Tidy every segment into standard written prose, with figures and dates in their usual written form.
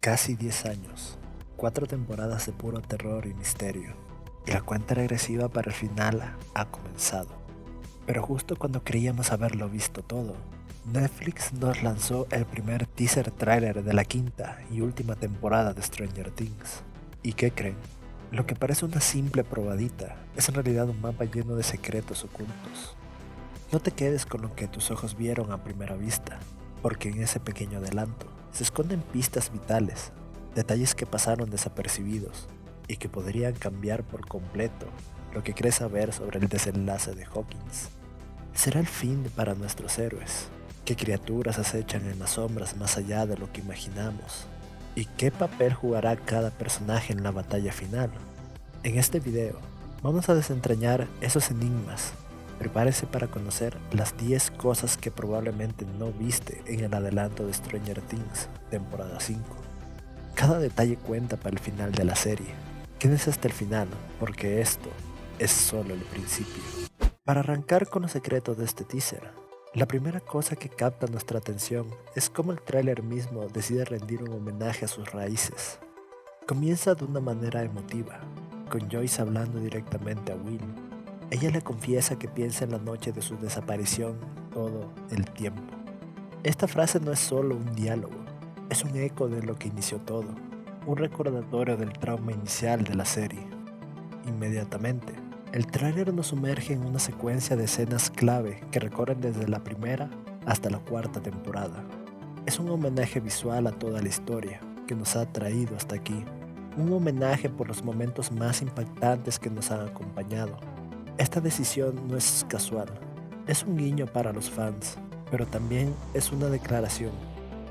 Casi 10 años, 4 temporadas de puro terror y misterio, y la cuenta regresiva para el final ha comenzado. Pero justo cuando creíamos haberlo visto todo, Netflix nos lanzó el primer teaser trailer de la quinta y última temporada de Stranger Things. ¿Y qué creen? Lo que parece una simple probadita es en realidad un mapa lleno de secretos ocultos. No te quedes con lo que tus ojos vieron a primera vista, porque en ese pequeño adelanto se esconden pistas vitales, detalles que pasaron desapercibidos y que podrían cambiar por completo lo que crees saber sobre el desenlace de Hawkins. ¿Será el fin para nuestros héroes? ¿Qué criaturas acechan en las sombras más allá de lo que imaginamos? ¿Y qué papel jugará cada personaje en la batalla final? En este video vamos a desentrañar esos enigmas. Prepárese para conocer las 10 cosas que probablemente no viste en el adelanto de Stranger Things, temporada 5. Cada detalle cuenta para el final de la serie. Quédense hasta el final, porque esto es solo el principio. Para arrancar con los secretos de este teaser, la primera cosa que capta nuestra atención es cómo el tráiler mismo decide rendir un homenaje a sus raíces. Comienza de una manera emotiva, con Joyce hablando directamente a Will. Ella le confiesa que piensa en la noche de su desaparición todo el tiempo. Esta frase no es solo un diálogo, es un eco de lo que inició todo, un recordatorio del trauma inicial de la serie. Inmediatamente, el tráiler nos sumerge en una secuencia de escenas clave que recorren desde la primera hasta la cuarta temporada. Es un homenaje visual a toda la historia que nos ha traído hasta aquí, un homenaje por los momentos más impactantes que nos han acompañado. Esta decisión no es casual, es un guiño para los fans, pero también es una declaración.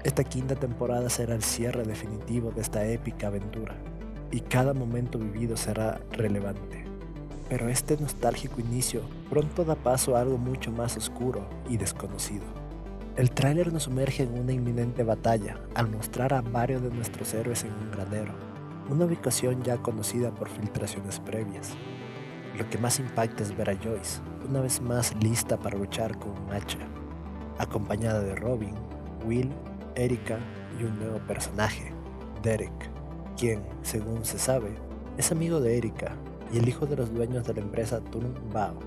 Esta quinta temporada será el cierre definitivo de esta épica aventura, y cada momento vivido será relevante. Pero este nostálgico inicio pronto da paso a algo mucho más oscuro y desconocido. El tráiler nos sumerge en una inminente batalla al mostrar a varios de nuestros héroes en un granero, una ubicación ya conocida por filtraciones previas. Lo que más impacta es ver a Joyce, una vez más lista para luchar con un hacha, acompañada de Robin, Will, Erika y un nuevo personaje, Derek, quien, según se sabe, es amigo de Erika y el hijo de los dueños de la empresa Turn Bao.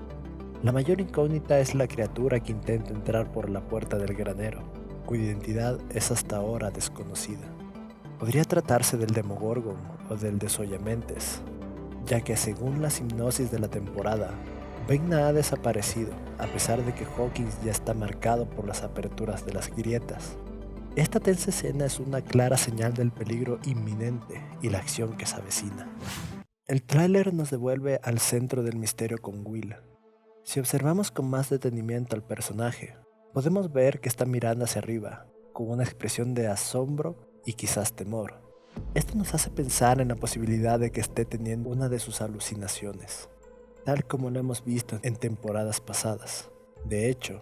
La mayor incógnita es la criatura que intenta entrar por la puerta del granero, cuya identidad es hasta ahora desconocida. Podría tratarse del Demogorgon o del Desollamentes, ya que según la hipnosis de la temporada, Vecna ha desaparecido a pesar de que Hawkins ya está marcado por las aperturas de las grietas. Esta tensa escena es una clara señal del peligro inminente y la acción que se avecina. El tráiler nos devuelve al centro del misterio con Will. Si observamos con más detenimiento al personaje, podemos ver que está mirando hacia arriba, con una expresión de asombro y quizás temor. Esto nos hace pensar en la posibilidad de que esté teniendo una de sus alucinaciones, tal como lo hemos visto en temporadas pasadas. De hecho,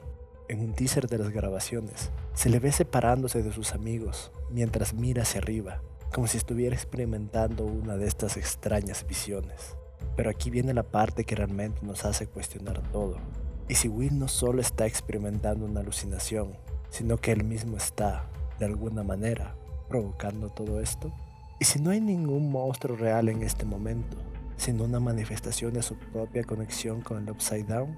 en un teaser de las grabaciones, se le ve separándose de sus amigos mientras mira hacia arriba, como si estuviera experimentando una de estas extrañas visiones. Pero aquí viene la parte que realmente nos hace cuestionar todo. ¿Y si Will no solo está experimentando una alucinación, sino que él mismo está, de alguna manera, provocando todo esto? ¿Y si no hay ningún monstruo real en este momento, sino una manifestación de su propia conexión con el Upside Down?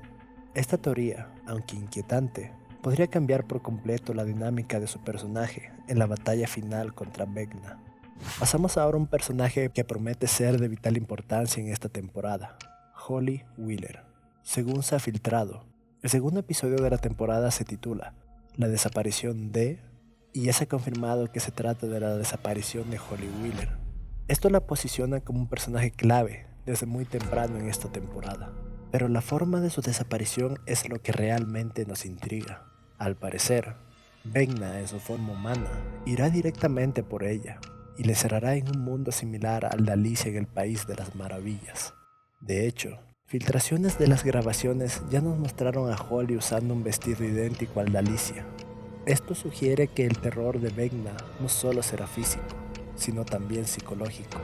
Esta teoría, aunque inquietante, podría cambiar por completo la dinámica de su personaje en la batalla final contra Vecna. Pasamos ahora a un personaje que promete ser de vital importancia en esta temporada, Holly Wheeler. Según se ha filtrado, el segundo episodio de la temporada se titula La desaparición de... y ya se ha confirmado que se trata de la desaparición de Holly Wheeler. Esto la posiciona como un personaje clave desde muy temprano en esta temporada. Pero la forma de su desaparición es lo que realmente nos intriga. Al parecer, Vecna en su forma humana irá directamente por ella y le cerrará en un mundo similar al de Alicia en el País de las Maravillas. De hecho, filtraciones de las grabaciones ya nos mostraron a Holly usando un vestido idéntico al de Alicia. Esto sugiere que el terror de Vecna no solo será físico, sino también psicológico,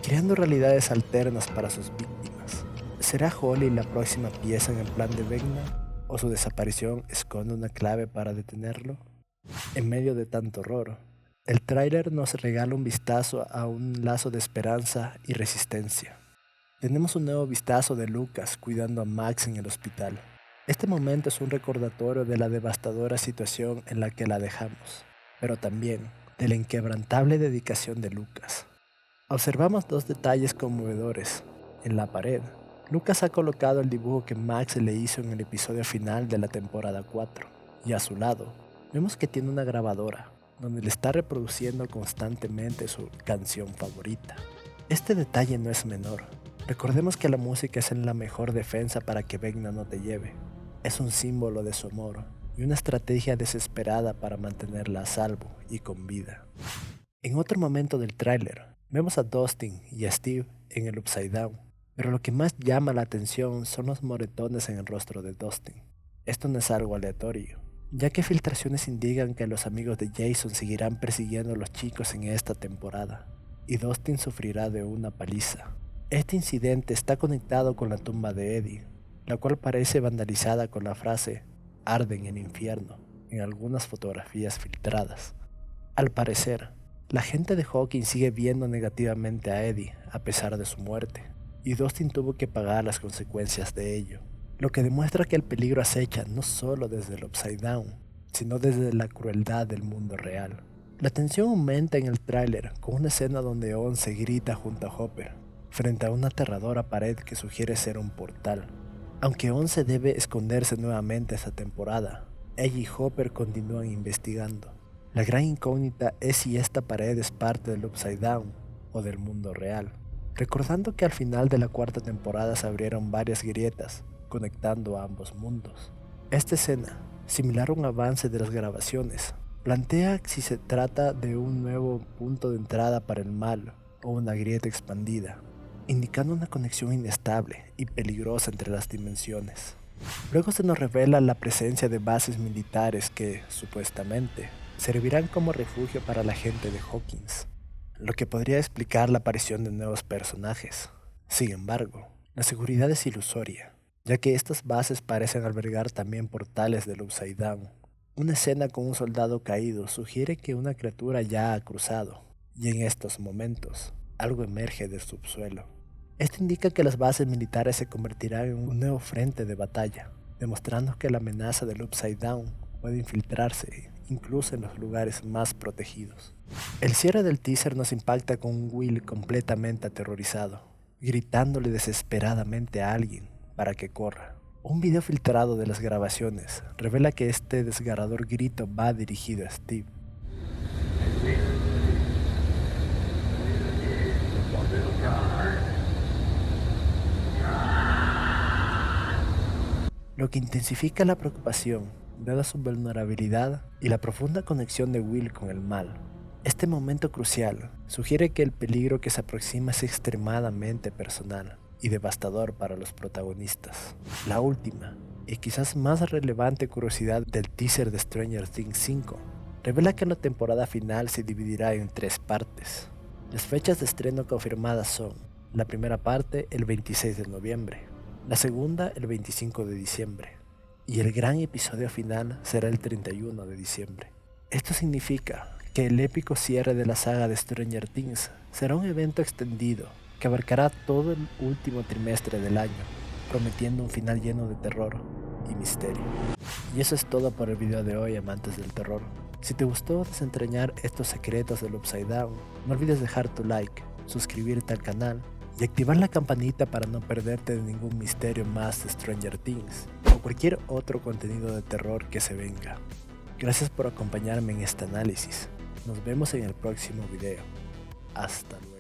creando realidades alternas para sus víctimas. ¿Será Holly la próxima pieza en el plan de Vecna? ¿O su desaparición esconde una clave para detenerlo? En medio de tanto horror, El tráiler nos regala un vistazo a un lazo de esperanza y resistencia. Tenemos un nuevo vistazo de Lucas cuidando a Max en el hospital. Este momento es un recordatorio de la devastadora situación en la que la dejamos, pero también de la inquebrantable dedicación de Lucas. Observamos dos detalles conmovedores. En la pared, Lucas ha colocado el dibujo que Max le hizo en el episodio final de la temporada 4, y a su lado, vemos que tiene una grabadora, donde le está reproduciendo constantemente su canción favorita. Este detalle no es menor. Recordemos que la música es la mejor defensa para que Vecna no te lleve. Es un símbolo de su amor y una estrategia desesperada para mantenerla a salvo y con vida. En otro momento del tráiler, vemos a Dustin y a Steve en el Upside Down, pero lo que más llama la atención son los moretones en el rostro de Dustin. Esto no es algo aleatorio, ya que filtraciones indican que los amigos de Jason seguirán persiguiendo a los chicos en esta temporada, y Dustin sufrirá de una paliza. Este incidente está conectado con la tumba de Eddie, la cual parece vandalizada con la frase "Arde en el infierno" en algunas fotografías filtradas. Al parecer, la gente de Hawkins sigue viendo negativamente a Eddie a pesar de su muerte, y Dustin tuvo que pagar las consecuencias de ello, lo que demuestra que el peligro acecha no solo desde el Upside Down, sino desde la crueldad del mundo real. La tensión aumenta en el tráiler con una escena donde Once grita junto a Hopper, frente a una aterradora pared que sugiere ser un portal. Aunque Once debe esconderse nuevamente esta temporada, ella y Hopper continúan investigando. La gran incógnita es si esta pared es parte del Upside Down o del mundo real, recordando que al final de la cuarta temporada se abrieron varias grietas conectando a ambos mundos. Esta escena, similar a un avance de las grabaciones, plantea si se trata de un nuevo punto de entrada para el mal o una grieta expandida, indicando una conexión inestable y peligrosa entre las dimensiones. Luego se nos revela la presencia de bases militares que, supuestamente, servirán como refugio para la gente de Hawkins, lo que podría explicar la aparición de nuevos personajes. Sin embargo, la seguridad es ilusoria, ya que estas bases parecen albergar también portales del Upside Down. Una escena con un soldado caído sugiere que una criatura ya ha cruzado, y en estos momentos, algo emerge del subsuelo. Esto indica que las bases militares se convertirán en un nuevo frente de batalla, demostrando que la amenaza del Upside Down puede infiltrarse incluso en los lugares más protegidos. El cierre del teaser nos impacta con un Will completamente aterrorizado, gritándole desesperadamente a alguien para que corra. Un video filtrado de las grabaciones revela que este desgarrador grito va dirigido a Steve. Lo que intensifica la preocupación, dada su vulnerabilidad y la profunda conexión de Will con el mal. Este momento crucial sugiere que el peligro que se aproxima es extremadamente personal y devastador para los protagonistas. La última, y quizás más relevante curiosidad del teaser de Stranger Things 5, revela que la temporada final se dividirá en 3 partes. Las fechas de estreno confirmadas son: la primera parte el 26 de noviembre, la segunda el 25 de diciembre, y el gran episodio final será el 31 de diciembre. Esto significa que el épico cierre de la saga de Stranger Things será un evento extendido que abarcará todo el último trimestre del año, prometiendo un final lleno de terror y misterio. Y eso es todo por el video de hoy, amantes del terror. Si te gustó desentrañar estos secretos del Upside Down, no olvides dejar tu like, suscribirte al canal y activar la campanita para no perderte de ningún misterio más de Stranger Things o cualquier otro contenido de terror que se venga. Gracias por acompañarme en este análisis. Nos vemos en el próximo video. Hasta luego.